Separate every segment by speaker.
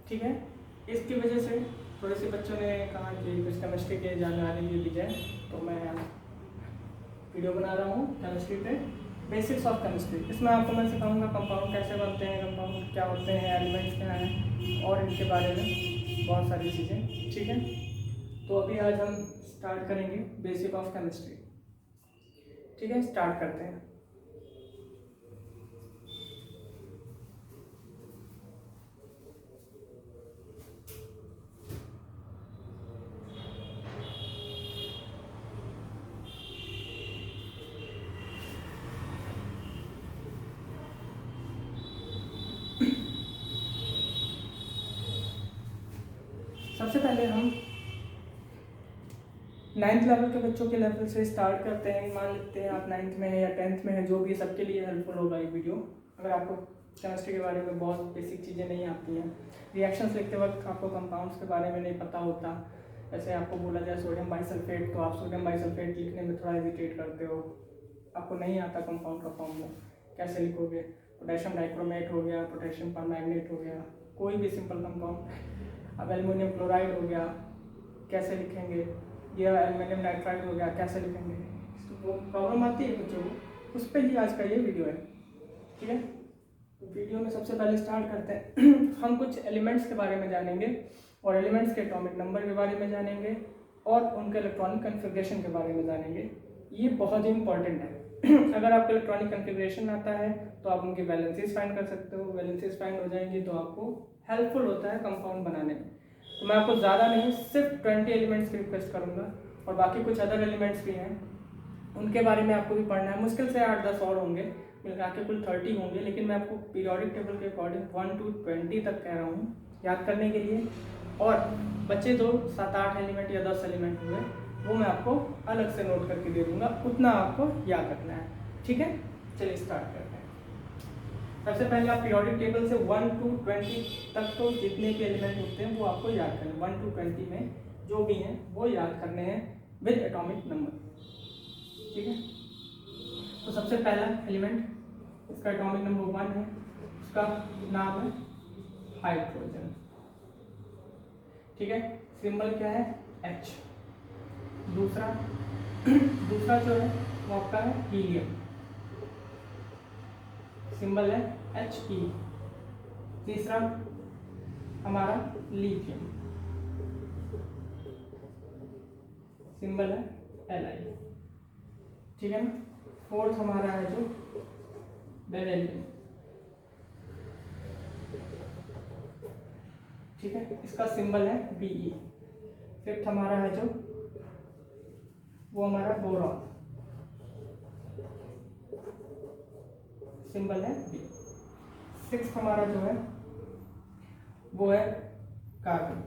Speaker 1: ठीक है। इसकी वजह से थोड़े से बच्चों ने कहा कि कुछ केमिस्ट्री के जानने लिए दी जाए, तो मैं वीडियो बना रहा हूँ केमिस्ट्री पे, बेसिक्स ऑफ केमिस्ट्री। इसमें आपको मैं सिखाऊंगा कंपाउंड कैसे बनते हैं, कंपाउंड क्या होते हैं, एलिमेंट्स क्या हैं, और इनके बारे में बहुत सारी चीज़ें। ठीक है, तो अभी आज हम स्टार्ट करेंगे बेसिक ऑफ केमिस्ट्री। ठीक है, स्टार्ट करते हैं। सबसे पहले हम 9th लेवल के बच्चों के लेवल से स्टार्ट करते हैं। मान लेते हैं आप 9th में है या 10th में है, जो भी सबके लिए हेल्पफुल होगा ये वीडियो। अगर आपको केमिस्ट्री के बारे में बहुत बेसिक चीज़ें नहीं आती हैं, रिएक्शंस लिखते वक्त आपको कंपाउंड्स के बारे में नहीं पता होता, जैसे आपको बोला जाए सोडियम बाइसल्फेट, तो आप सोडियम बाइसल्फेट लिखने में थोड़ा हेजिटेट करते हो, आपको नहीं आता कंपाउंड का फॉर्मूला कैसे लिखोगे। पोटेशियम डाइक्रोमेट हो गया, पोटेशियम परमैंगनेट हो गया, कोई भी सिंपल कंपाउंड। अब एल्युमिनियम क्लोराइड हो गया, कैसे लिखेंगे, या एल्युमिनियम नाइट्राइड हो गया, कैसे लिखेंगे, तो वो प्रॉब्लम आती है बच्चों को। उस पर ही आज का ये वीडियो है। ठीक है, तो वीडियो में सबसे पहले स्टार्ट करते हैं। हम कुछ एलिमेंट्स के बारे में जानेंगे, और एलिमेंट्स के एटॉमिक नंबर के बारे में जानेंगे, और उनके इलेक्ट्रॉनिक कन्फिग्रेशन के बारे में जानेंगे। ये बहुत ही इंपॉर्टेंट है। अगर आपको इलेक्ट्रॉनिक कन्फिग्रेशन आता है तो आप उनकी वैलेंसीज फाइंड कर सकते हो। वैलेंसीज फाइंड हो जाएंगी तो आपको हेल्पफुल होता है कंपाउंड बनाने में। तो मैं आपको ज़्यादा नहीं, सिर्फ 20 एलिमेंट्स की रिक्वेस्ट करूँगा, और बाकी कुछ अदर एलिमेंट्स भी हैं, उनके बारे में आपको भी पढ़ना है। मुश्किल से 8-10 और होंगे, मिलकर के कुल 30 होंगे, लेकिन मैं आपको पीरियोडिक टेबल के अकॉर्डिंग 1 to 20 तक कह रहा हूँ याद करने के लिए। और बच्चे जो 7-8 एलिमेंट या 10 एलिमेंट हुए, वो मैं आपको अलग से नोट करके दे दूँगा, उतना आपको याद रखना है। ठीक है, चलिए स्टार्ट करते हैं। सबसे पहले आप पीरियोडिक टेबल से 1 to 20 तक तो जितने के एलिमेंट होते हैं वो आपको याद करने, 1 to 20 में जो भी हैं वो याद करने हैं विद एटॉमिक नंबर। ठीक है, तो सबसे पहला एलिमेंट, इसका एटॉमिक नंबर 1 है, उसका नाम है हाइड्रोजन। ठीक है, सिंबल क्या है, H। दूसरा दूसरा जो है वो आपका है हीलियम, सिंबल है He। तीसरा हमारा लिथियम, सिंबल है Li। ठीक है ना। फोर्थ हमारा है जो बेरिलियम। ठीक है, इसका सिंबल है Be। फिफ्थ हमारा है जो वो हमारा बोरॉन, सिंबल है B। सिक्स्थ हमारा जो है वो है कार्बन,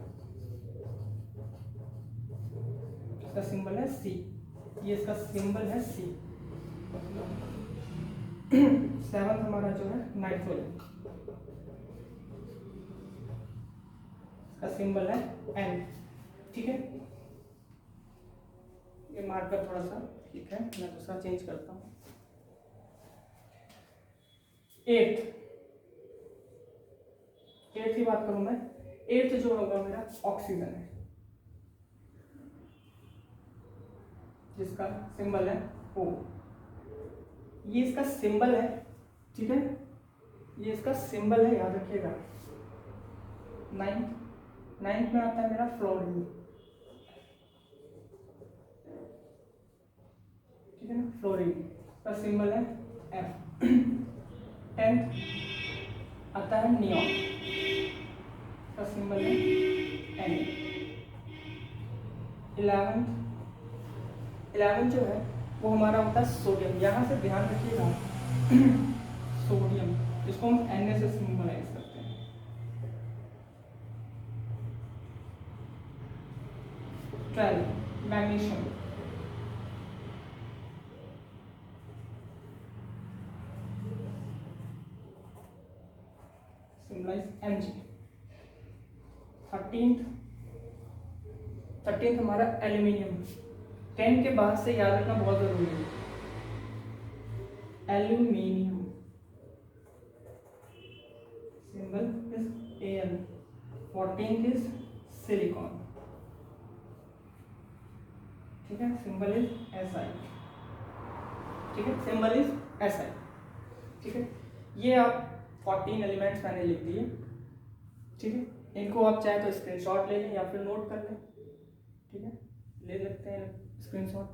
Speaker 1: इसका सिंबल है C। ये इसका सिंबल है C। सेवंथ हमारा जो है नाइट्रोजन, इसका सिंबल है N। ठीक है, ये मार्कर थोड़ा सा ठीक है, मैं दूसरा चेंज करता हूँ। एट्थ की बात करूं मैं, एट्थ जो होगा मेरा ऑक्सीजन है, जिसका सिंबल है O। ये इसका सिंबल है, ठीक है, ये इसका सिंबल है, याद रखिएगा। नाइन्थ में आता है मेरा फ्लोरीन। ठीक है ना, फ्लोरीन का सिंबल है F। 10th आता है नियॉन, का सिंबल है Na। 11th जो है वो हमारा होता है सोडियम। यहाँ से ध्यान रखिएगा, सोडियम, इसको हम Na से सिंबलाइज करते हैं। 12 मैग्नीशियम, सिंबलाइज Mg। 13th हमारा एल्यूमिनियम। 10 के बाद से याद रखना बहुत जरूरी है, aluminium, symbol is Al। 14th is silicon, ठीक है, सिंबल इज SI, ठीक है, सिंबल इज SI, ठीक है। ये आप 14 एलिमेंट्स मैंने लिख दिए, ठीक है। इनको आप चाहे तो स्क्रीनशॉट ले लें या फिर नोट कर लें, ठीक है, ले सकते हैं स्क्रीनशॉट।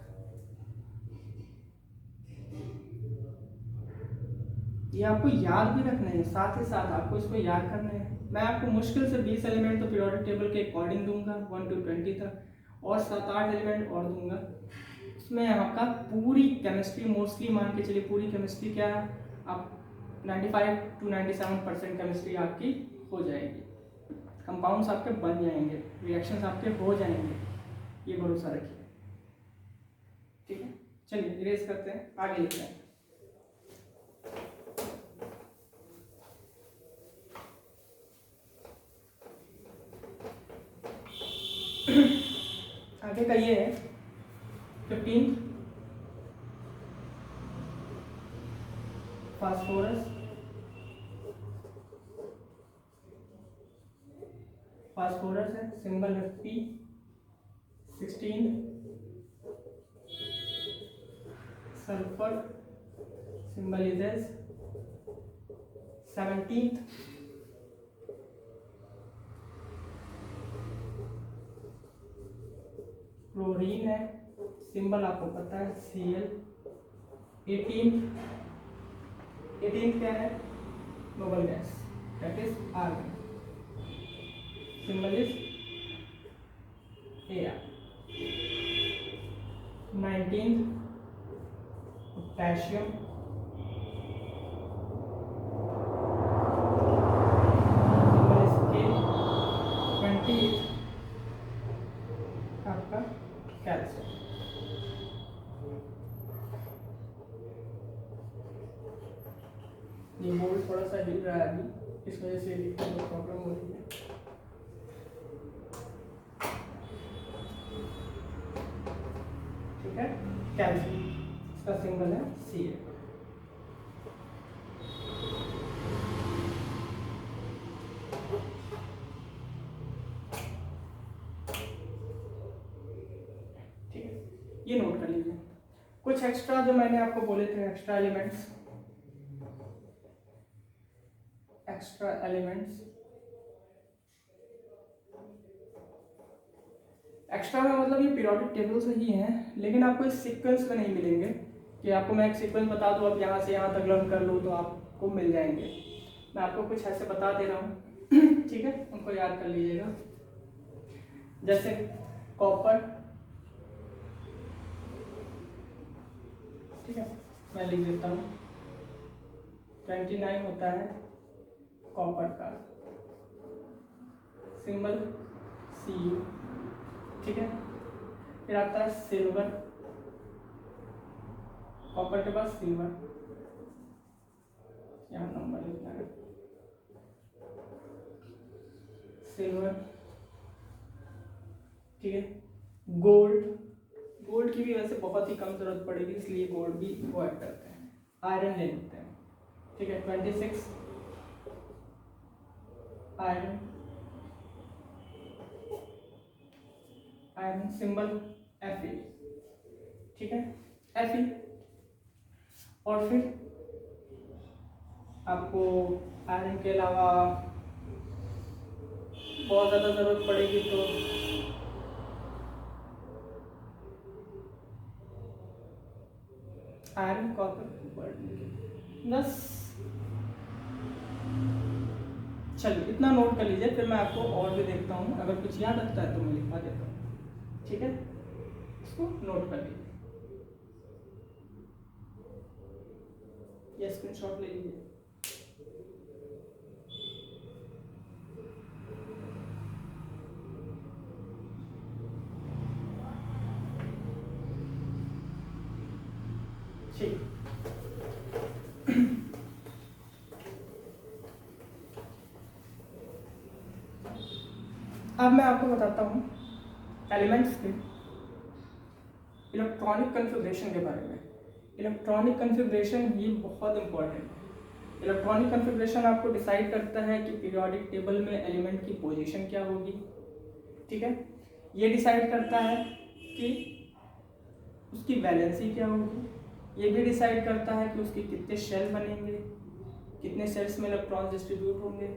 Speaker 1: ये आपको याद भी रखना है, साथ ही साथ आपको इसको याद करना है। मैं आपको मुश्किल से 20 एलिमेंट तो पीरियोडिक टेबल के अकॉर्डिंग दूंगा 1 to 20 तक, और 7-8 एलिमेंट और दूंगा। उसमें आपका पूरी केमिस्ट्री, मोस्टली मान के चलिए पूरी केमिस्ट्री क्या आप 95 to 97% केमिस्ट्री आपकी हो जाएगी, कंपाउंड्स आपके बन जाएंगे, रिएक्शंस आपके हो जाएंगे, ये भरोसा रखिए, ठीक है। चलिए इरेज करते हैं, आगे लिखते हैं। आगे का ये है 15 फास्फोरस, फास्फोरस है, सिंबल है P। 16 sulphur, symbol is S। 17 chlorine है, सिंबल आपको पता है Cl। 18 क्या है, noble gas, that is argon, symbol is Ar। 19 potassium, symbol is K। 20 आपका कैल्शियम। ये बोर्ड थोड़ा सा हिल रहा है अभी, इस वजह से लिखने में प्रॉब्लम हो रही है, ठीक है। कैल्शियम, इसका सिंबल है Ca। ठीक है, ये नोट कर लीजिए। कुछ एक्स्ट्रा जो मैंने आपको बोले थे, एक्स्ट्रा एलिमेंट्स, एक्स्ट्रा में मतलब ये पीरियोडिक टेबल से ही हैं, लेकिन आपको इस सीक्वेंस में नहीं मिलेंगे कि आपको मैं एक सीक्वेंस बता दूं अब यहाँ से यहाँ तक लर्न कर लो तो आपको मिल जाएंगे। मैं आपको कुछ ऐसे बता दे रहा हूँ ठीक है, उनको याद कर लीजिएगा। जैसे कॉपर, ठीक है, मैं लिख देता हूँ 29 होता है कॉपर का, सिंबल Cu, ठीक है। फिर आता है सिल्वर, कॉपर के बाद सिल्वर, यहाँ नंबर लिखना है, सिल्वर, ठीक है। गोल्ड की भी वैसे बहुत ही कम जरूरत पड़ेगी, इसलिए गोल्ड भी अवॉइड करते हैं। आयरन ले लेते हैं, ठीक है, 26 आयरन, सिंबल Fe, ठीक है, Fe। और फिर आपको आयरन के अलावा बहुत ज़्यादा ज़रूरत पड़ेगी तो आयरन, कॉपर, बस। चलिए इतना नोट कर लीजिए, फिर मैं आपको और भी देखता हूँ, अगर कुछ याद आता है तो मैं लिखवा देता हूँ, ठीक है। इसको नोट कर लीजिए, ये स्क्रीनशॉट ले लीजिए। ठीक, अब मैं आपको बताता हूँ एलिमेंट्स के इलेक्ट्रॉनिक कन्फिग्रेशन के बारे में। इलेक्ट्रॉनिक कन्फिग्रेशन ये बहुत इंपॉर्टेंट है। इलेक्ट्रॉनिक कॉन्फ़िगरेशन आपको डिसाइड करता है कि पीरियोडिक टेबल में एलिमेंट की पोजीशन क्या होगी, ठीक है। ये डिसाइड करता है कि उसकी वैलेंसी क्या होगी, ये भी डिसाइड करता है कि उसके कितने शेल बनेंगे, कितने सेल्स में इलेक्ट्रॉन डिस्ट्रीब्यूट होंगे,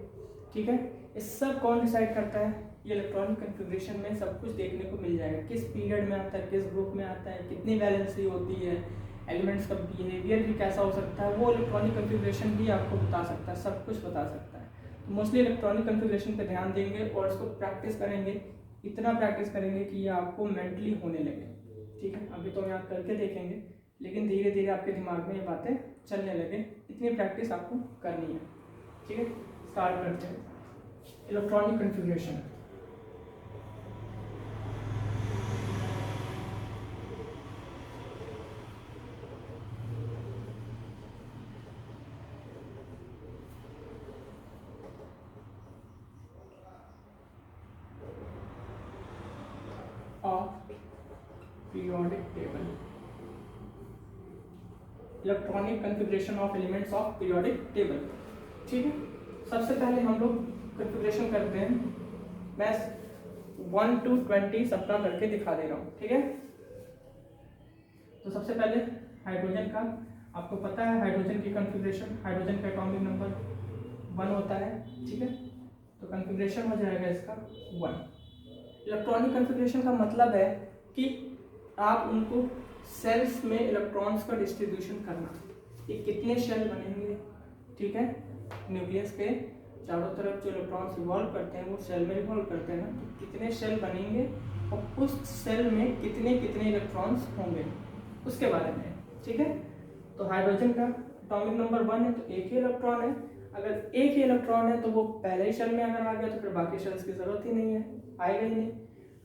Speaker 1: ठीक है। इस सब कौन डिसाइड करता है, ये इलेक्ट्रॉनिक कॉन्फ़िगरेशन में सब कुछ देखने को मिल जाएगा। किस पीरियड में आता है, किस ग्रुप में आता है, कितनी वैलेंसी होती है, एलिमेंट्स का बिहेवियर भी कैसा हो सकता है, वो इलेक्ट्रॉनिक कॉन्फ़िगरेशन भी आपको बता सकता है, सब कुछ बता सकता है। तो मोस्टली इलेक्ट्रॉनिक कॉन्फ़िगरेशन पे ध्यान देंगे और इसको प्रैक्टिस करेंगे, इतना प्रैक्टिस करेंगे कि ये आपको मेंटली होने लगे, ठीक है। अभी तो हम यहाँ करके देखेंगे, लेकिन धीरे धीरे आपके दिमाग में ये बातें चलने लगे, इतनी प्रैक्टिस आपको करनी है, ठीक है। स्टार्ट करते हैं electronic configuration. Periodic table, electronic configuration of elements of periodic table, ठीक है। सबसे पहले हम लोग कॉन्फ़िगरेशन करते हैं, मैं 1 to 20 सबका करके दिखा दे रहा हूँ, ठीक है। तो सबसे पहले हाइड्रोजन का, आपको पता है हाइड्रोजन की कॉन्फ़िगरेशन, हाइड्रोजन का एटॉमिक नंबर 1 होता है, ठीक है। तो कॉन्फ़िगरेशन हो जाएगा इसका 1। इलेक्ट्रॉनिक कॉन्फ़िगरेशन का मतलब है कि आप उनको सेल्स में इलेक्ट्रॉन्स का डिस्ट्रीब्यूशन करना, ये कितने शेल बनेंगे, ठीक है। न्यूक्लियस के चारों तरफ जो इलेक्ट्रॉन्स रिवॉल्व करते हैं वो सेल में रिवॉल्व करते हैं ना, तो कितने शेल बनेंगे और उस सेल में कितने कितने इलेक्ट्रॉन्स होंगे उसके बारे में, ठीक है। तो हाइड्रोजन का एटॉमिक नंबर 1 है तो एक ही इलेक्ट्रॉन है, अगर एक ही इलेक्ट्रॉन है तो वो पहले ही शेल में अगर आ गया तो फिर बाकी शेल्स की जरूरत ही नहीं है, आएगा ही नहीं,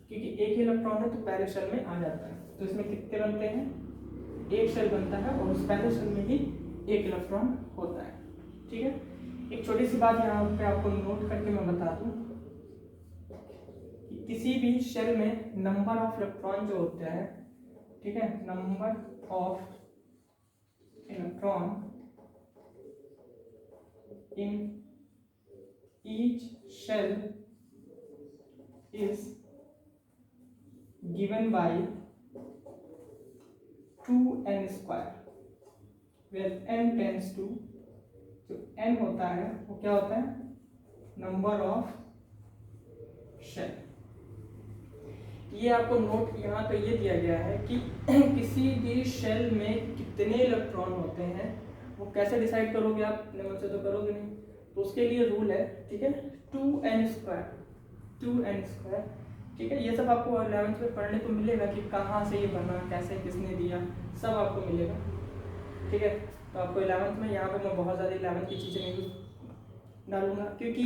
Speaker 1: क्योंकि एक ही इलेक्ट्रॉन है तो पहले शेल में आ जाता है। तो इसमें कितने बनते हैं, एक शेल बनता है और उस पहले शेल में ही एक इलेक्ट्रॉन होता है, ठीक है। एक छोटी सी बात यहाँ पे आपको नोट करके मैं बता दूं कि किसी भी शेल में नंबर ऑफ इलेक्ट्रॉन जो होते हैं, ठीक है, number of electron in each shell is given by 2n square, where n tends to, जो n होता है वो क्या होता है, नंबर ऑफ शेल। ये आपको नोट यहाँ पे ये दिया गया है कि किसी भी शेल में कितने इलेक्ट्रॉन होते हैं, वो कैसे डिसाइड करोगे आप, अपने मन से तो करोगे नहीं, तो उसके लिए रूल है, ठीक है, 2n स्क्वायर, ठीक है। ये सब आपको 11th में पढ़ने को मिलेगा कि कहाँ से ये बना, कैसे, किसने दिया, सब आपको मिलेगा, ठीक है। तो आपको 11th में, यहाँ पे मैं बहुत ज़्यादा 11th की चीज़ें नहीं डालूंगा, क्योंकि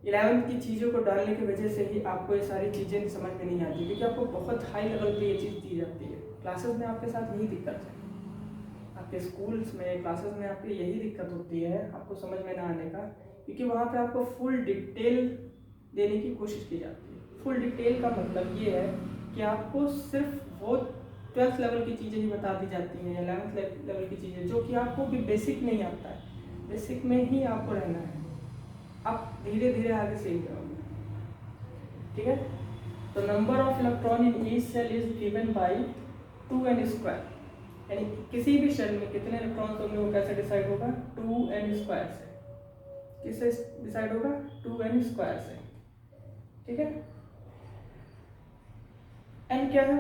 Speaker 1: 11th की चीज़ों को डालने की वजह से ही आपको ये सारी चीज़ें समझ में नहीं आती, क्योंकि आपको बहुत हाई लेवल पे ये चीज़ दी जाती है। क्लासेस में आपके साथ यही दिक्कत है, आपके स्कूल्स में क्लासेस में आपकी यही दिक्कत होती है आपको समझ में ना आने का, क्योंकि वहाँ पे आपको फुल डिटेल देने की कोशिश की जाती है। फुल डिटेल का मतलब ये है कि आपको सिर्फ वो 12th लेवल की चीज़ें ही बता दी जाती हैं, 11th लेवल की चीज़ें, जो कि आपको भी बेसिक नहीं आता है, बेसिक में ही आपको रहना है, आप धीरे धीरे आगे सीख जाओगे, ठीक है। तो number of electron in each shell is given by 2n square, यानी किसी भी शेल में कितने इलेक्ट्रॉन्स होंगे वो कैसे डिसाइड होगा, 2n स्क्वायर से। किससे डिसाइड होगा, 2n स्क्वायर से, ठीक है। n क्या है,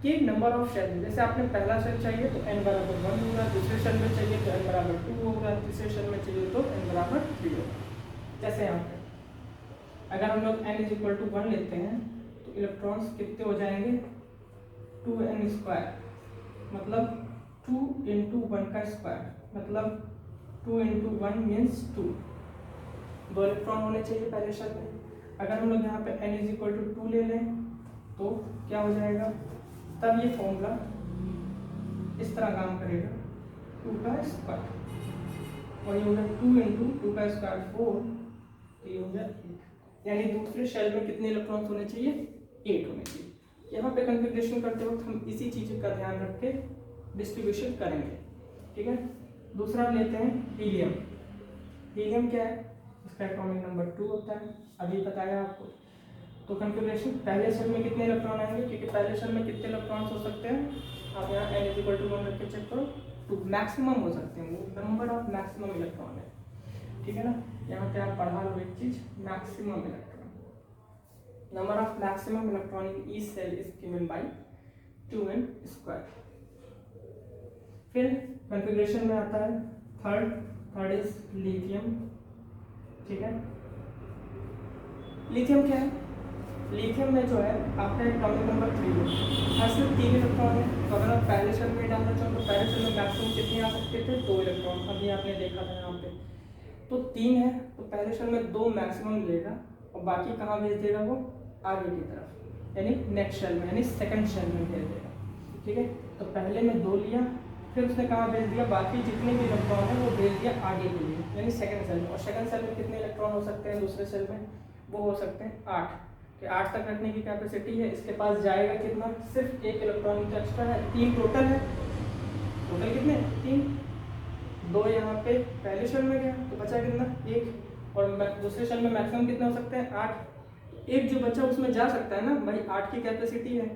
Speaker 1: कि नंबर ऑफ शेल, जैसे आपने पहला शेल चाहिए तो n बराबर 1 होगा, दूसरे शेल में चाहिए तो n बराबर 2 होगा, तीसरे शेल में चाहिए तो n बराबर 3 होगा। जैसे यहाँ पे अगर हम लोग n इक्वल टू 1 लेते हैं तो इलेक्ट्रॉन्स कितने हो जाएंगे, 2n स्क्वायर, मतलब 2 इंटू 1 का स्क्वायर, मतलब 2 इंटू 1 मीन्स 2, 2 इलेक्ट्रॉन होने चाहिए पहले शेल में। अगर हम लोग यहाँ पे n इक्वल टू 2 ले लें तो क्या हो जाएगा, तब ये फॉर्मूला इस तरह काम करेगा, 2 का स्क्वायर, और ये होगा 2 इंटू 2 का स्क्वायर 4, तो ये हो गया 8, यानी दूसरे शेल में कितने इलेक्ट्रॉन्स होने चाहिए, 8 होने चाहिए। यहाँ पे कॉन्फ़िगरेशन करते वक्त हम इसी चीज़ का ध्यान रख के डिस्ट्रीब्यूशन करेंगे, ठीक है। दूसरा लेते हैं हीलियम। हीलियम क्या है, इसका एटॉमिक नंबर 2 होता है, अभी बताया आपको। तो कन्फिग्रेशन, पहले शेल में कितने इलेक्ट्रॉन आएंगे, क्योंकि पहले शेल में कितने इलेक्ट्रॉन्स हो सकते हैं, आप यहाँ n = 1 रख के चेक करो, तो मैक्सिमम हो सकते हैं, वो नंबर ऑफ मैक्सिमम इलेक्ट्रॉन है, ठीक है ना। यहाँ पे आप पढ़ा लो एक चीज, maximum electron, number of maximum electron in each shell is given by 2n²। फिर कन्फिग्रेशन में आता है थर्ड इज लिथियम, ठीक है। लिथियम क्या है, लिथियम में जो है आपका एटॉमिक नंबर 3 है, हर सिर्फ 3 इलेक्ट्रॉन है। तो अगर आप पहले शेल में डालना चाहो तो पहले शेल में मैक्सिमम कितने आ सकते थे, 2 इलेक्ट्रॉन, अभी आपने देखा था यहाँ पे। तो 3 है तो पहले शेल में 2 मैक्सिमम लेगा और बाकी कहाँ भेज देगा, वो आगे की तरफ, यानी नेक्स्ट शेल में, यानी सेकंड शेल में भेज देगा, ठीक है। तो पहले में 2 लिया, फिर उसने कहाँ भेज दिया, बाकी जितने भी इलेक्ट्रॉन है वो भेज दिया आगे के लिए, यानी सेकंड सेल में। और सेकंड सेल में कितने इलेक्ट्रॉन हो सकते हैं दूसरे सेल में, वो हो सकते हैं 8, कि 8 तक रखने की कैपेसिटी है। इसके पास जाएगा कितना, सिर्फ 1 इलेक्ट्रॉन तो एक्स्ट्रा है, 3 टोटल है। टोटल कितने, 3, 2 यहाँ पे पहले शेल में गया तो बचा कितना, 1, और दूसरे शेल में मैक्सिमम कितने हो सकते हैं, 8। एक जो बचा उसमें जा सकता है ना भाई, 8 की कैपेसिटी है,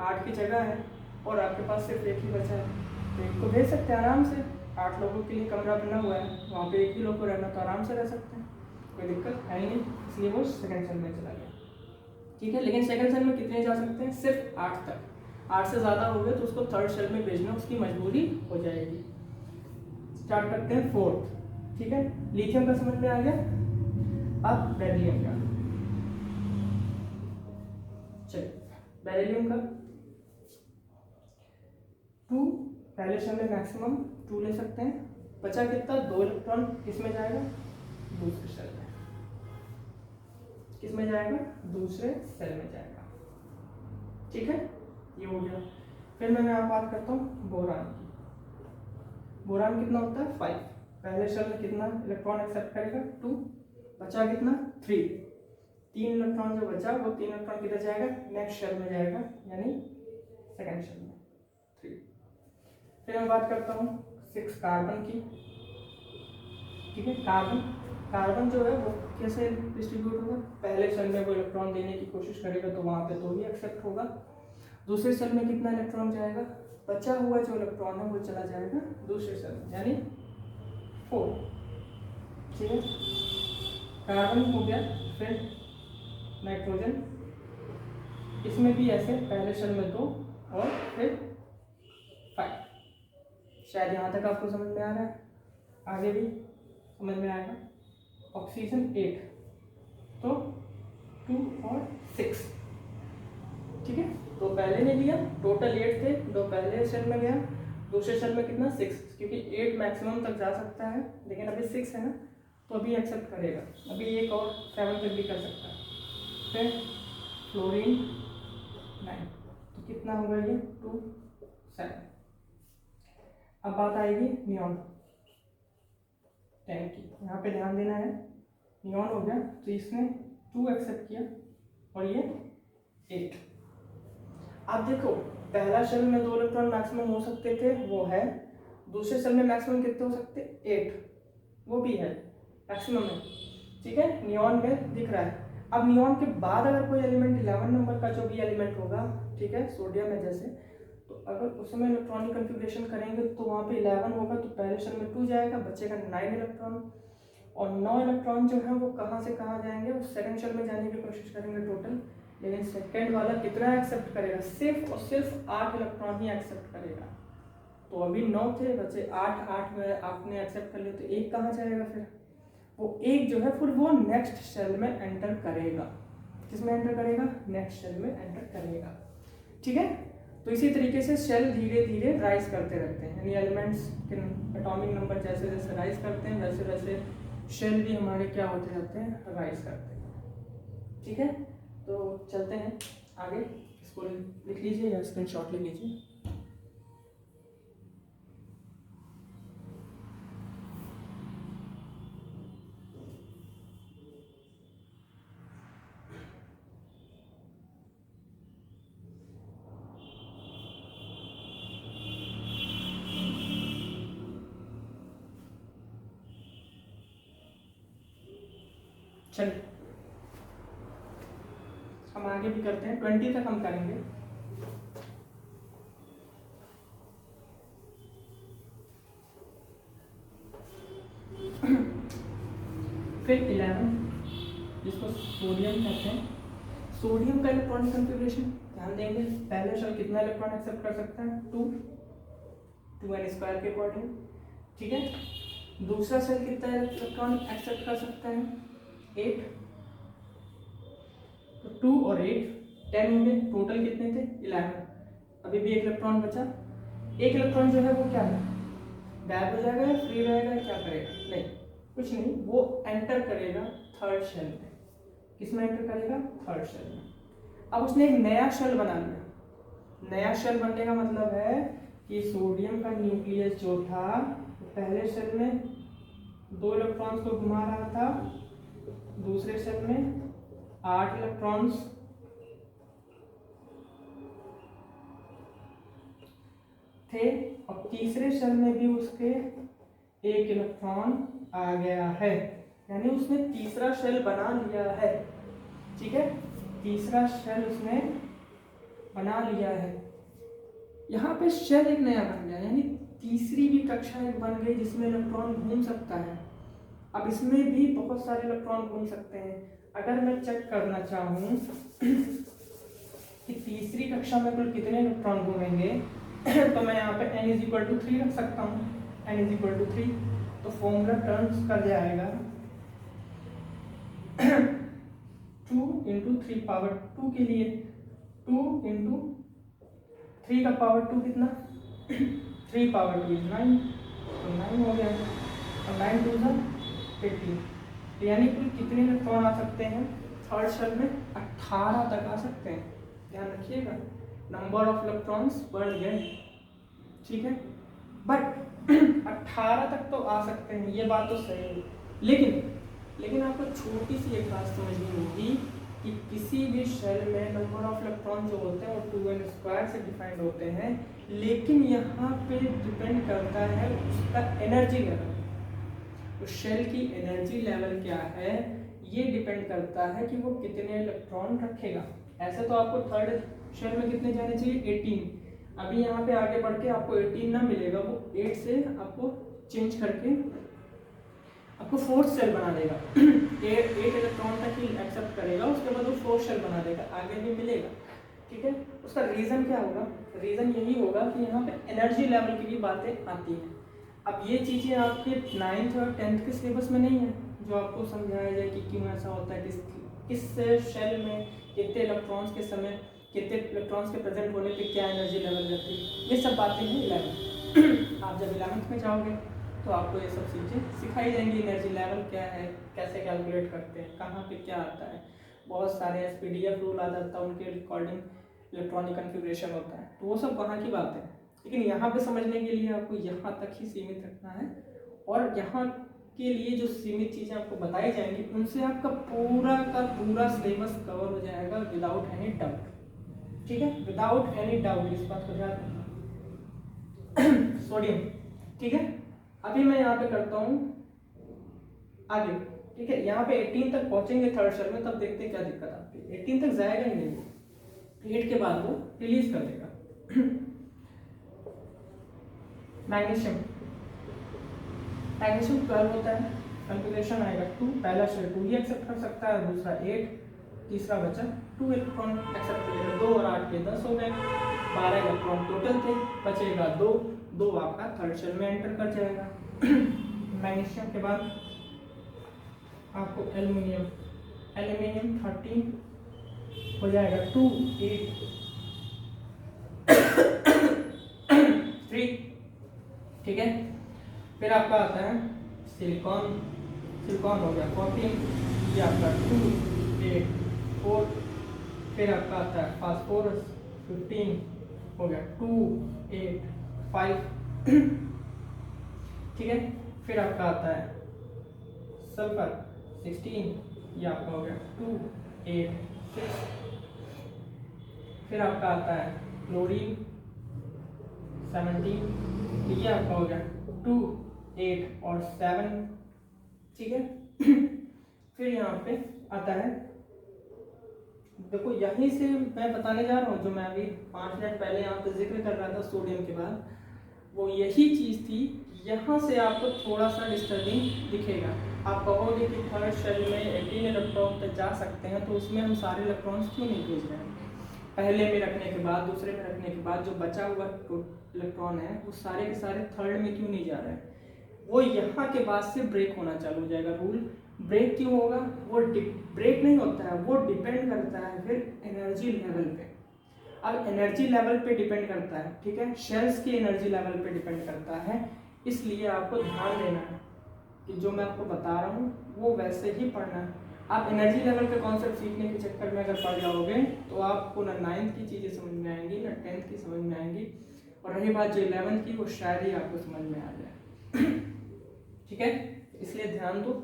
Speaker 1: 8 की जगह है, और आपके पास सिर्फ 1 ही बचा है, तो एक को भेज सकते हैं आराम से। 8 लोगों के लिए कमरा बना हुआ है, वहाँ पे 1 ही लोग को रहना, तो आराम से रह सकते हैं, कोई दिक्कत है नहीं, इसलिए वो सेकंड सेल में चला गया, ठीक है। लेकिन सेकंड सेल में कितने जा सकते हैं, सिर्फ 8 तक। 8 से ज़्यादा हो गए तो उसको थर्ड सेल में भेजना उसकी मजबूरी हो जाएगी। स्टार्ट करते हैं फोर्थ, ठीक है। लिथियम का समझ में आ गया। अब बेरिलियम का, चलिए बेरिलियम का 2, पहले शेल में मैक्सिमम 2 ले सकते हैं, बचा कितना, 2 इलेक्ट्रॉन, किसमें जाएगा, दूसरे शेल में, किसमें जाएगा, दूसरे सेल में जाएगा, ठीक है, ये हो गया। फिर मैं यहाँ बात करता हूँ बोरान की। बोरान कितना होता है, 5, पहले शेल में कितना इलेक्ट्रॉन एक्सेप्ट करेगा, 2, बचा कितना, 3, 3 इलेक्ट्रॉन जो बचा वो 3 इलेक्ट्रॉन किधर जाएगा, नेक्स्ट शेल में जाएगा, यानी सेकेंड शेल में, 3। फिर मैं बात करता हूँ 6 कार्बन की, ठीक है। कार्बन जो है वो कैसे डिस्ट्रीब्यूट होगा, पहले सेल में वो इलेक्ट्रॉन देने की कोशिश करेगा तो वहाँ पे 2 ही एक्सेप्ट होगा, दूसरे सेल में कितना इलेक्ट्रॉन जाएगा, बचा हुआ जो इलेक्ट्रॉन है वो चला जाएगा दूसरे सेल में, यानी 4, ठीक है। कार्बन हो गया। फिर नाइट्रोजन, इसमें भी ऐसे पहले सेल में 2 और फिर 5। शायद यहाँ तक आपको समझ में आ रहा है, आगे भी समझ में आएगा। ऑक्सीजन 8, तो 2 और 6, ठीक है। तो पहले ने लिया, टोटल 8 थे, 2 पहले सेल में गया, दूसरे सेल में कितना, 6, क्योंकि 8 मैक्सिमम तक जा सकता है, लेकिन अभी 6 है ना, तो अभी एक्सेप्ट करेगा, अभी 1 और 7 तक भी कर सकता है। फिर फ्लोरीन 9, तो कितना होगा ये, 2, 7। अब बात आएगी नियॉन 10 की, यहाँ पे ध्यान देना है, नियॉन हो गया तो इसने 2 एक्सेप्ट किया और ये 8। अब देखो पहला शेल में 2 इलेक्ट्रॉन मैक्सिमम हो सकते थे, वो है, दूसरे शेल में मैक्सिमम कितने हो सकते, 8, वो भी है मैक्सिमम में, ठीक है, नियॉन में दिख रहा है। अब नियॉन के बाद अगर कोई एलिमेंट 11 नंबर का जो भी एलिमेंट होगा, ठीक है, सोडियम है जैसे, तो अगर उसमें इलेक्ट्रॉनिक कन्फिग्रेशन करेंगे तो वहाँ पे 11 होगा, तो पहले शेल में 2 जाएगा, बचेगा 9 इलेक्ट्रॉन, और 9 इलेक्ट्रॉन जो है वो कहाँ से कहाँ जाएंगे, वो सेकंड शेल में जाने की कोशिश करेंगे टोटल, लेकिन सेकंड वाला कितना एक्सेप्ट करेगा, सिर्फ और सिर्फ 8 इलेक्ट्रॉन ही एक्सेप्ट करेगा। तो अभी 9 थे, बचे 8, 8 में आपने एक्सेप्ट कर लिया, तो 1 कहाँ जाएगा, फिर वो 1 जो है फिर वो नेक्स्ट शेल में एंटर करेगा, किसमें एंटर करेगा, नेक्स्ट शेल में एंटर करेगा, ठीक है। तो इसी तरीके से शेल धीरे धीरे राइज करते रहते हैं, यानी एलिमेंट्स के एटॉमिक नंबर जैसे जैसे राइज करते हैं वैसे वैसे शेल भी हमारे क्या होते जाते हैं, राइज करते हैं, ठीक है। तो चलते हैं आगे, इसको लिख लीजिए या स्क्रीनशॉट ले लीजिए। चलिए हम आगे भी करते हैं, 20 तक हम करेंगे। फिर 11 जिसको सोडियम कहते हैं। सोडियम का इलेक्ट्रॉनिक कॉन्फ़िगरेशन ध्यान देंगे, पहले शेल कितना इलेक्ट्रॉन एक्सेप्ट कर सकता है, 2n² के अकॉर्डिंग, ठीक है। दूसरा शेल कितना इलेक्ट्रॉन एक्सेप्ट कर सकता है, 8। तो 2 और 8 10 हो गए, टोटल कितने थे, 11। अभी भी एक इलेक्ट्रॉन बचा। एक इलेक्ट्रॉन जो है वो क्या है, गायब हो जाएगा या फ्री रहेगा, क्या करेगा, नहीं कुछ नहीं, वो एंटर करेगा थर्ड शेल में। किसमें एंटर करेगा, थर्ड शेल में। अब उसने एक नया शेल बना लिया। नया शेल बनने का मतलब है कि सोडियम का न्यूक्लियस जो था पहले शेल में 2 इलेक्ट्रॉन्स को घुमा रहा था, दूसरे शेल में 8 इलेक्ट्रॉन्स थे, और तीसरे शेल में भी उसके 1 इलेक्ट्रॉन आ गया है, यानी उसने तीसरा शेल बना लिया है, ठीक है। तीसरा शेल उसने बना लिया है। यहाँ पे शेल एक नया बन गया, यानी तीसरी भी कक्षा एक बन गई जिसमें इलेक्ट्रॉन घूम सकता है। अब इसमें भी बहुत सारे इलेक्ट्रॉन घूम सकते हैं। अगर मैं चेक करना चाहूँ कि तीसरी कक्षा में कुल कितने इलेक्ट्रॉन घूमेंगे तो मैं यहाँ पे n = 3 रख सकता हूँ। n = 3 तो फॉर्मूला टर्न्स कर जाएगा 2 × 3 पावर 2 के लिए 2 × 3 का पावर 2 कितना 3 पावर 2 is 9, तो 9 हो गया, और 9 2 × 15, यानी कुल कितने इलेक्ट्रॉन आ सकते हैं थर्ड शेल में, 18 तक आ सकते हैं। ध्यान रखिएगा, नंबर ऑफ इलेक्ट्रॉन्स बढ़ गए, ठीक है, बट 18 तक तो आ सकते हैं, ये बात तो सही है। लेकिन आपको छोटी सी एक बात समझनी होगी कि किसी भी शेल में नंबर ऑफ इलेक्ट्रॉन जो होते हैं वो 2n² से डिफाइंड होते हैं, लेकिन यहाँ पे डिपेंड करता है उसका एनर्जी लेवल। तो शेल की एनर्जी लेवल क्या है ये डिपेंड करता है कि वो कितने इलेक्ट्रॉन रखेगा। ऐसे तो आपको थर्ड शेल में कितने जाने चाहिए, 18। अभी यहाँ पे आगे बढ़ के आपको 18 ना मिलेगा, वो 8 से आपको चेंज करके आपको फोर्थ शेल बना देगा। 8 इलेक्ट्रॉन तक ही एक्सेप्ट करेगा, उसके बाद वो फोर्थ शेल बना देगा, आगे भी मिलेगा, ठीक है। उसका रीज़न क्या होगा, रीज़न यही होगा कि यहाँ पे एनर्जी लेवल की भी बातें आती हैं। अब ये चीज़ें आपके 9th और 10th के सिलेबस में नहीं है, जो आपको समझाया जाए कि क्यों ऐसा होता है, किस शेल में कितने इलेक्ट्रॉन्स के समय कितने इलेक्ट्रॉन्स के प्रेजेंट होने पे क्या एनर्जी लेवल रहती है, ये सब बातें हैं 11। आप जब 11th में जाओगे तो आपको ये सब चीज़ें सिखाई जाएंगी, एनर्जी लेवल क्या है, कैसे कैलकुलेट करते हैं, कहाँ पे क्या आता है। बहुत सारे SPDF रूल आ जाता है, उनके अकॉर्डिंग इलेक्ट्रॉनिक कन्फिग्रेशन होता है, तो वो सब वहाँ की बात है। लेकिन यहाँ पे समझने के लिए आपको यहाँ तक ही सीमित रखना है, और यहाँ के लिए जो सीमित चीज़ें आपको बताई जाएंगी उनसे आपका पूरा का पूरा सिलेबस कवर हो जाएगा विदाउट एनी डाउट, ठीक है, विदाउट एनी डाउट, इस बात को ध्यान रखना। सोडियम, ठीक है। अभी मैं यहाँ पे करता हूँ आगे, ठीक है। यहाँ पे 18 तक पहुँचेंगे थर्ड शेल में, तब देखते हैं क्या दिक्कत आती है। 18 तक जाएगा ही नहीं, 8 के बाद वो रिलीज कर देगा। मैग्नीशियम 12 होता है, कन्फिग्रेशन आएगा 2, पहला शेल 2 ही एक्सेप्ट कर सकता है, दूसरा 8, तीसरा बचा 2 इलेक्ट्रॉन एक्सेप्ट करेगा, 2 और 8 के 10 हो गए, 12 इलेक्ट्रॉन टोटल थे, बचेगा 2 आपका थर्ड शेल में एंटर कर जाएगा। मैग्नीशियम के बाद आपको एल्युमिनियम 13 हो जाएगा, 2 8 3, ठीक है। फिर आपका आता है सिलिकॉन हो गया 14, ये आपका 2 8 4। फिर आपका आता है फास्फोरस 15 हो गया, 2 8 5, ठीक है। फिर आपका आता है सल्फर 16, ये आपका हो गया 2 8 6। फिर आपका आता है क्लोरीन 17, ये आपका हो गया 2 8 और 7, ठीक है। फिर यहाँ पे आता है, देखो यहीं से मैं बताने जा रहा हूँ जो मैं अभी 5 मिनट पहले यहाँ पे जिक्र कर रहा था सोडियम के बाद, वो यही चीज़ थी। यहाँ से आपको थोड़ा सा डिस्टर्बिंग दिखेगा। आप कहोगे कि थर्ड शेल में 18 इलेक्ट्रॉन तक जा सकते हैं, तो उसमें हम सारे इलेक्ट्रॉन्स क्यों नहीं भेज रहे हैं? पहले में रखने के बाद, दूसरे में रखने के बाद जो बचा हुआ इलेक्ट्रॉन है वो सारे के सारे थर्ड में क्यों नहीं जा रहे हैं? वो यहाँ के बाद से ब्रेक होना चालू हो जाएगा। रूल ब्रेक क्यों होगा? वो ब्रेक नहीं होता है, वो डिपेंड करता है फिर एनर्जी लेवल पे। अब एनर्जी लेवल पे डिपेंड करता है, ठीक है, शेल्स की एनर्जी लेवल पे डिपेंड करता है। इसलिए आपको ध्यान देना है कि जो मैं आपको बता रहा हूँ वो वैसे ही पढ़ना है। आप एनर्जी लेवल के कॉन्सेप्ट सीखने के चक्कर में अगर पढ़ जाओगे तो आपको ना 9th की चीज़ें समझ में आएंगी, ना 10th की समझ में आएंगी, और रही बात जो 11th की, वो शायद ही आपको समझ में आ जाए। ठीक है, इसलिए ध्यान दो,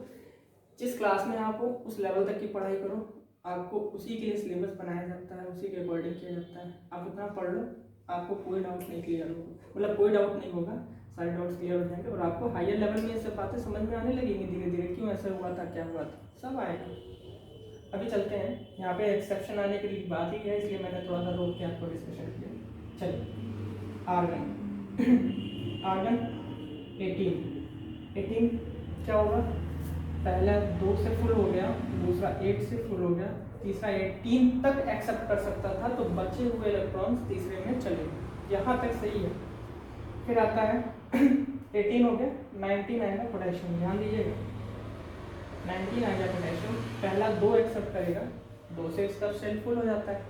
Speaker 1: जिस क्लास में आप हो उस लेवल तक की पढ़ाई करो। आपको उसी के लिए सिलेबस बनाया जाता है, उसी के अकॉर्डिंग किया जाता है। आप उतना पढ़ लो, आपको कोई डाउट नहीं क्लियर होगा, मतलब कोई डाउट नहीं होगा, सारे डाउट्स क्लियर हो जाएंगे और आपको हायर लेवल में ये सब बातें समझ में आने लगेंगी धीरे धीरे, क्यों ऐसा हुआ था, क्या हुआ था, सब आएगा। अभी चलते हैं, यहाँ पे एक्सेप्शन आने के लिए बात ही है, इसलिए मैंने थोड़ा सा रोक के आपको डिस्कशन किया। चलिए, आर्गन आर्गन 18 क्या होगा? पहला 2 से फुल हो गया, दूसरा 8 से फुल हो गया, तीसरा 18 तक एक्सेप्ट कर सकता था, तो बचे हुए इलेक्ट्रॉन्स तीसरे में चले गए। यहाँ तक सही है। फिर आता है 18 हो गया, 19 आएगा पोटेशियम, ध्यान दीजिएगा 19 आएगा पोटेशियम। पहला 2 एक्सेप्ट करेगा, 2 से इसका शेल फुल हो जाता है,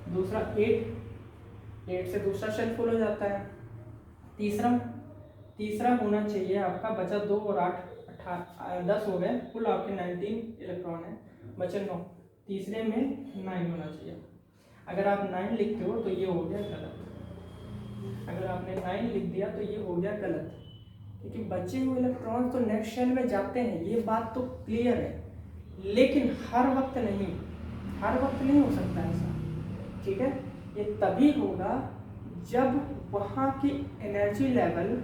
Speaker 1: दूसरा 8 से दूसरा शेल फुल हो जाता है, तीसरा होना चाहिए आपका, बचा 2 और 8 10 हो गए, कुल आपके 19 इलेक्ट्रॉन है, बचे 9, तीसरे में 9 होना चाहिए। अगर आप 9 लिखते हो तो ये हो गया गलत, अगर आपने 9 लिख दिया तो ये हो गया गलत, क्योंकि बचे हुए इलेक्ट्रॉन तो नेक्स्ट शेल में जाते हैं, ये बात तो क्लियर है, लेकिन हर वक्त नहीं हो सकता ऐसा, ठीक है। ये तभी होगा जब वहाँ की एनर्जी लेवल,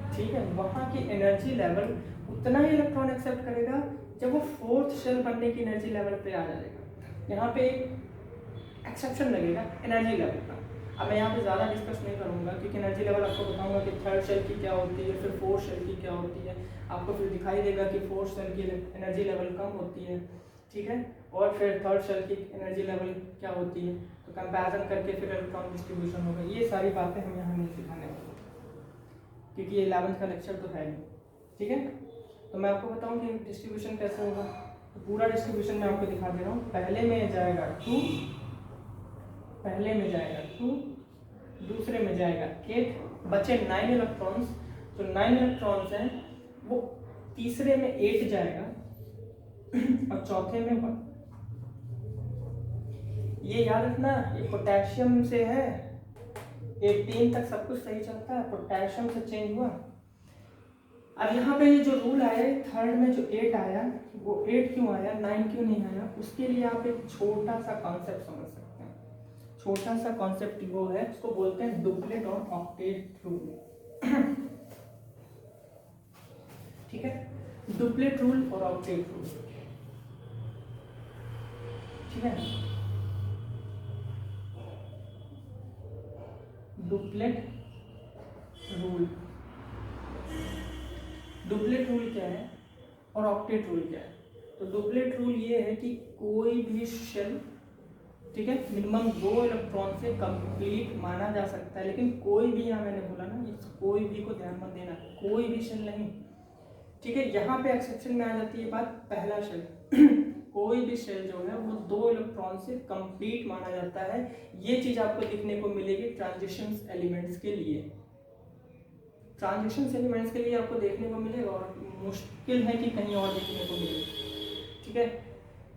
Speaker 1: ठीक है, वहाँ की एनर्जी लेवल उतना ही इलेक्ट्रॉन एक्सेप्ट करेगा जब वो 4th शेल बनने की एनर्जी लेवल पे आ जाएगा। यहाँ पे एक एक्सेप्शन लगेगा एनर्जी लेवल का। अब मैं यहाँ पे ज़्यादा डिस्कस नहीं करूँगा, क्योंकि एनर्जी लेवल आपको बताऊँगा कि 3rd शेल की क्या होती है, फिर 4th शेल की क्या होती है। आपको फिर दिखाई देगा कि 4th शेल की एनर्जी लेवल कम होती है, ठीक है, और फिर 3rd शेल की एनर्जी लेवल क्या होती है, तो कंपैरिजन करके फिर इलेक्ट्रॉन डिस्ट्रीब्यूशन होगा। ये सारी बातें हम यहाँ नहीं सिखाने वाले, क्योंकि ये 11th का लेक्चर तो है नहीं, ठीक है। तो मैं आपको बताऊं कि डिस्ट्रीब्यूशन कैसे होगा, तो पूरा डिस्ट्रीब्यूशन मैं आपको दिखा दे रहा हूँ। पहले में जाएगा 2, दूसरे में जाएगा 8, बचे 9 इलेक्ट्रॉन्स, तो 9 इलेक्ट्रॉन्स हैं वो तीसरे में 8 जाएगा और चौथे में 1। ये याद रखना, ये पोटेशियम से है, 18 तक सब कुछ सही चलता है, पोटेशियम से चेंज हुआ। अब यहाँ पे ये जो रूल आया, 3rd में जो 8 आया, वो 8 क्यों आया, 9 क्यों नहीं आया, उसके लिए आप एक छोटा सा कॉन्सेप्ट समझ सकते हैं। छोटा सा कॉन्सेप्ट वो है, उसको बोलते हैं डुप्लेट और ऑक्टेट रूल। ठीक है, डुप्लेट रूल और ऑक्टेट रूल, ठीक है। डुप्लेट रूल क्या है और ऑक्टेट रूल क्या है? तो डुप्लेट रूल ये है कि कोई भी शेल, ठीक है, मिनिमम 2 इलेक्ट्रॉन से कंप्लीट माना जा सकता है, लेकिन कोई भी, यहाँ मैंने बोला ना, इस कोई भी को ध्यान मत देना, कोई भी शेल नहीं, ठीक है। यहाँ पे एक्सेप्शन में आ जाती है बात, पहला शेल कोई भी शेल जो है वो 2 इलेक्ट्रॉन से कंप्लीट माना जाता है। ये चीज आपको दिखने को मिलेगी ट्रांजिशन एलिमेंट्स के लिए, ट्रांजिशन एलिमेंट्स के लिए आपको देखने को मिलेगा, और मुश्किल है कि कहीं और देखने को मिले, ठीक है।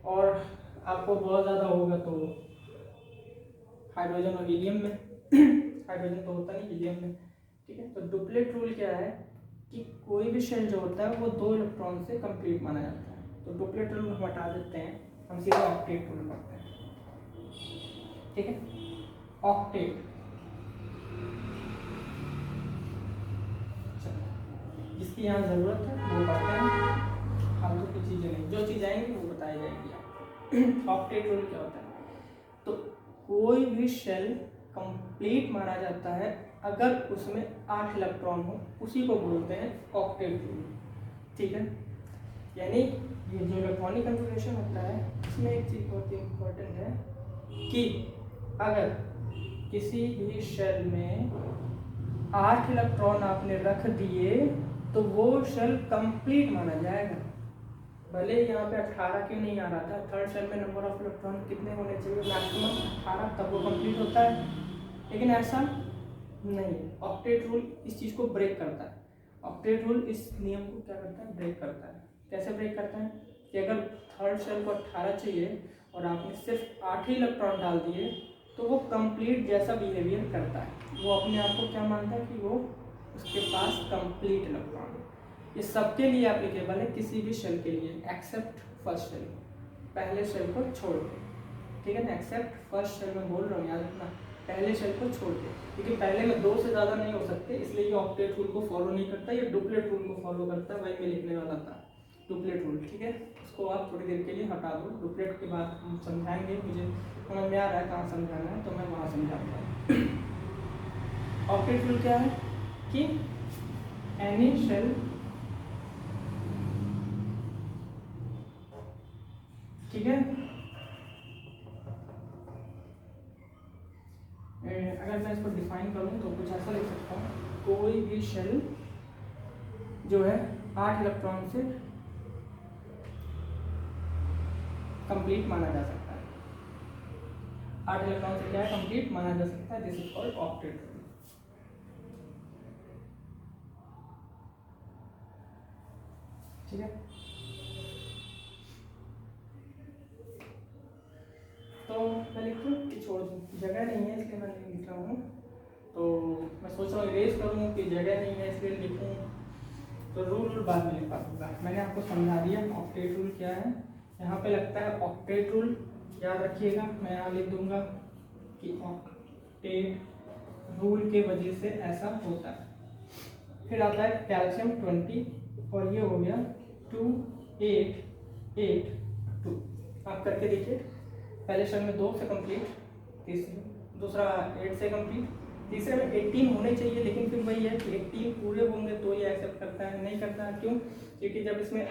Speaker 1: और आपको बहुत ज़्यादा होगा तो हाइड्रोजन और हीलियम में हाइड्रोजन तो होता नहीं, हीलियम में, ठीक है। तो डुप्लेट रूल क्या है कि कोई भी शेल जो होता है वो 2 इलेक्ट्रॉन से कंप्लीट माना जाता है। तो डुप्लेट रूल हम हटा देते हैं, हम सीधा ऑक्टेट रूल पढ़ते हैं, ठीक है। ऑक्टेट, जिसकी यहाँ ज़रूरत है वो पढ़ते हैं। फालतू की चीज़ें नहीं, जो चीज़ आएंगी वो बताई जाएंगी आपको। ऑक्टेट रूल क्या होता है? तो कोई भी शेल कंप्लीट माना जाता है अगर उसमें 8 इलेक्ट्रॉन हो, उसी को बोलते हैं ऑक्टेट रूल। ठीक है, यानी ये जो इलेक्ट्रॉनिक कन्फिगरेशन होता है इसमें एक चीज़ बहुत ही इम्पोर्टेंट है कि अगर किसी भी शेल में 8 इलेक्ट्रॉन आपने रख दिए तो वो शेल कंप्लीट माना जाएगा। भले यहाँ पे 18 क्यों नहीं आ रहा था, थर्ड शेल में नंबर ऑफ इलेक्ट्रॉन कितने होने चाहिए? मैक्सिमम 18, तब वो कंप्लीट होता है। लेकिन ऐसा नहीं है, ऑक्टेट रूल इस चीज़ को ब्रेक करता है। ऑक्टेट रूल इस नियम को क्या करता है? ब्रेक करता है। कैसे ब्रेक करता है कि अगर थर्ड शेल को 18 चाहिए और आपने सिर्फ 8 ही इलेक्ट्रॉन डाल दिए तो वो कंप्लीट जैसा बिहेवियर करता है। वो अपने आप को क्या मानता है कि वो उसके पास कंप्लीट इलेक्ट्रॉन है। ये सबके लिए एप्लीकेबल है, किसी भी शेल के लिए एक्सेप्ट फर्स्ट शेल, पहले शेल को छोड़ के। ठीक है ना, एक्सेप्ट फर्स्ट शेल में बोल रहा हूँ, याद रखना, पहले शेल को छोड़ के, क्योंकि पहले में 2 से ज़्यादा नहीं हो सकते, इसलिए ये ऑक्टेट रूल को फॉलो नहीं करता, ये डुप्लेट रूल को फॉलो करता है। वही मैं लिखने वाला था, डुप्लेट रूल। ठीक है, उसको आप थोड़ी देर के लिए हटा दो, डुप्लेट के बाद हम समझाएंगे, मुझे समझ में आ रहा है कहाँ समझाना है तो मैं वहाँ समझाऊंगा। ऑक्टेट रूल क्या है कि एनी शेल, ठीक है, अगर मैं इसको डिफाइन करूँ तो कुछ ऐसा लिख सकता हूँ, कोई भी शेल जो है 8 इलेक्ट्रॉन से कंप्लीट माना जा सकता है। 8 इलेक्ट्रॉन से क्या है? कंप्लीट माना जा सकता है। This is called octet rule. ठीक है, तो मैं लिख दूँ कि छोड़ दूँ? जगह नहीं है इसलिए मैं नहीं लिख रहा हूँ, तो मैं सोच रहा हूँ इरेज करूँ कि जगह नहीं है इसलिए लिखूँ, तो रूल बाद में लिखा दूँगा। मैंने आपको समझा दिया ऑक्टेट रूल क्या है। यहाँ पे लगता है ऑक्टेट रूल, याद रखिएगा, मैं यहाँ लिख दूँगा कि ऑक्टेट रूल के वजह से ऐसा होता है। फिर आता है कैल्शियम 20 और ये हो गया 2 8 8 2। आप करके देखिए, पहले शेल में 2 से कंप्लीट, दूसरा 8 से कंप्लीट, तीसरे में 18 होने चाहिए, लेकिन फिर वही है कि 18 पूरे होंगे तो ये एक्सेप्ट करता है, नहीं करता है। क्यों? क्योंकि जब इसमें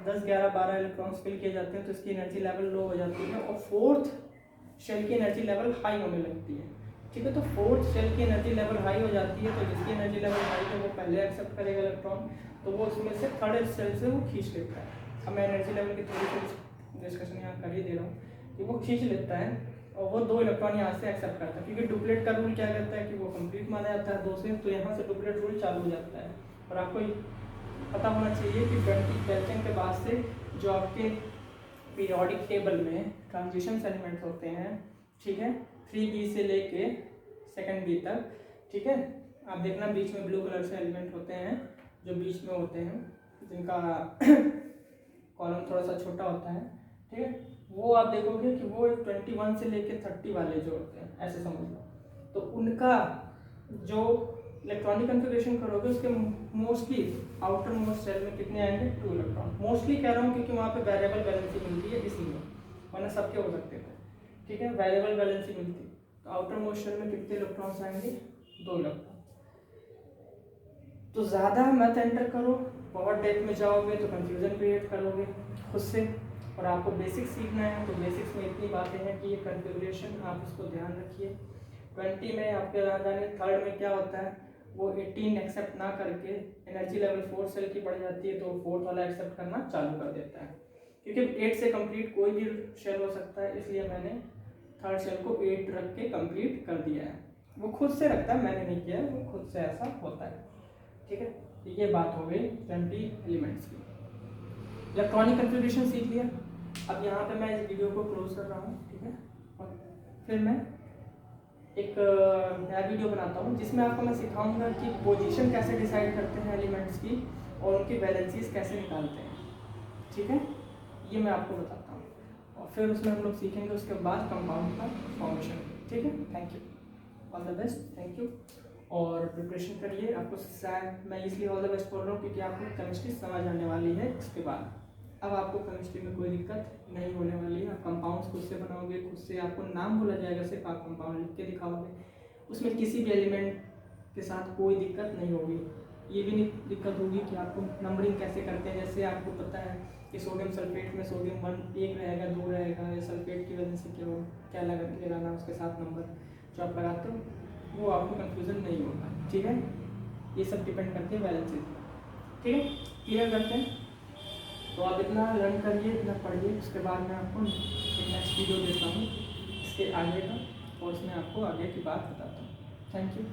Speaker 1: 10 11 12 इलेक्ट्रॉन्स फिल किए जाते हैं तो इसकी एनर्जी लेवल लो हो जाती है और फोर्थ शेल की एनर्जी लेवल हाई होने लगती है। ठीक है, तो फोर्थ शेल की एनर्जी लेवल हाई हो जाती है, तो जिसकी एनर्जी लेवल हाई है वो पहले एक्सेप्ट करेगा इलेक्ट्रॉन, तो वो उसमें से थर्ड शेल से वो खींच लेता है। अब मैं एनर्जी लेवल की थोड़ी सी डिस्कशन यहाँ कर ही दे रहा हूँ कि वो खींच लेता है और वो 2 इलेक्ट्रॉन यहाँ से एक्सेप्ट करता है, क्योंकि डुप्लेट का रूल क्या करता है कि वो कंप्लीट माना जाता है 2 से, तो यहाँ से डुप्लेट रूल चालू हो जाता है। और आपको पता होना चाहिए कि 20 केल्विन के बाद से जो आपके पीरियोडिक टेबल में ट्रांजिशन एलिमेंट्स होते हैं, ठीक है, 3b से लेके 2b तक, ठीक है, आप देखना बीच में ब्लू कलर से एलिमेंट होते हैं जो बीच में होते हैं, जिनका कॉलम थोड़ा सा छोटा होता है, ठीक है, वो आप देखोगे कि वो 21 से लेके 30 वाले जो होते हैं, ऐसे समझ लो, तो उनका जो इलेक्ट्रॉनिक कन्फिगरेशन करोगे उसके मोस्टली आउटर मोस्ट सेल में कितने आएंगे? 2 इलेक्ट्रॉन। मोस्टली कह रहा हूँ क्योंकि वहाँ पे वेरिएबल वैलेंसी मिलती है इसलिए, वरना सबके हो सकते थे। ठीक है, वेरिएबल वैलेंसी मिलती है, तो आउटर मोस्ट सेल में कितने इलेक्ट्रॉन्स आएंगे? 2 इलेक्ट्रॉन। तो ज़्यादा मत एंटर करो, बहुत डेप्थ में जाओगे तो कंफ्यूजन क्रिएट करोगे खुद से, और आपको बेसिक्स सीखना है, तो बेसिक्स में इतनी बातें हैं कि ये कन्फिगरेशन आप इसको ध्यान रखिए। 20 में आपके याद आने, थर्ड में क्या होता है, वो 18 एक्सेप्ट ना करके एनर्जी लेवल 4 सेल की बढ़ जाती है, तो फोर्थ वाला एक्सेप्ट करना चालू कर देता है, क्योंकि 8 से कंप्लीट कोई भी शेल हो सकता है, इसलिए मैंने थर्ड शेल को 8 रख के कंप्लीट कर दिया है। वो खुद से रखता है, मैंने नहीं किया है, वो खुद से ऐसा होता है। ठीक है, तो ये बात हो गई 20 एलिमेंट्स की। इलेक्ट्रॉनिक कन्फिगरेशन सीख लिया। अब यहाँ पे मैं इस वीडियो को क्लोज कर रहा हूँ, ठीक है, और फिर मैं एक नया वीडियो बनाता हूँ जिसमें आपको मैं सिखाऊंगा कि पोजीशन कैसे डिसाइड करते हैं एलिमेंट्स की और उनकी वैलेंसीज कैसे निकालते हैं। ठीक है, ये मैं आपको बताता हूँ, और फिर उसमें हम लोग सीखेंगे उसके बाद कंपाउंड का फॉर्मेशन। ठीक है, thank you, all the best, thank you. और प्रिपरेशन करिए, आपको शायद मैं इसलिए ऑल द बेस्ट बोल रहा हूँ क्योंकि आपको केमिस्ट्री समझ आने वाली है इसके बाद। अब आपको केमिस्ट्री में कोई दिक्कत नहीं होने वाली है। आप कंपाउंड्स खुद से बनाओगे, खुद से आपको नाम बोला जाएगा, सिर्फ आप कंपाउंड लिख के दिखाओगे। उसमें किसी भी एलिमेंट के साथ कोई दिक्कत नहीं होगी। ये भी नहीं दिक्कत होगी कि आपको नंबरिंग कैसे करते हैं। जैसे आपको पता है कि सोडियम सल्फेट में सोडियम 1 रहेगा, 2 रहेगा, या सल्फेट की वजह से क्या लगाना उसके साथ नंबर जो आप लगाते हो, वो आपको कंफ्यूजन नहीं होगा। ठीक है, ये सब डिपेंड करते हैं बैलेंसेज। ठीक है, क्लियर करते हैं। तो आप इतना लर्न करिए, इतना पढ़िए, उसके बाद मैं आपको एक नेक्स्ट वीडियो देता हूँ इसके आगे का, और उसमें आपको आगे की बात बताता हूँ। Thank you.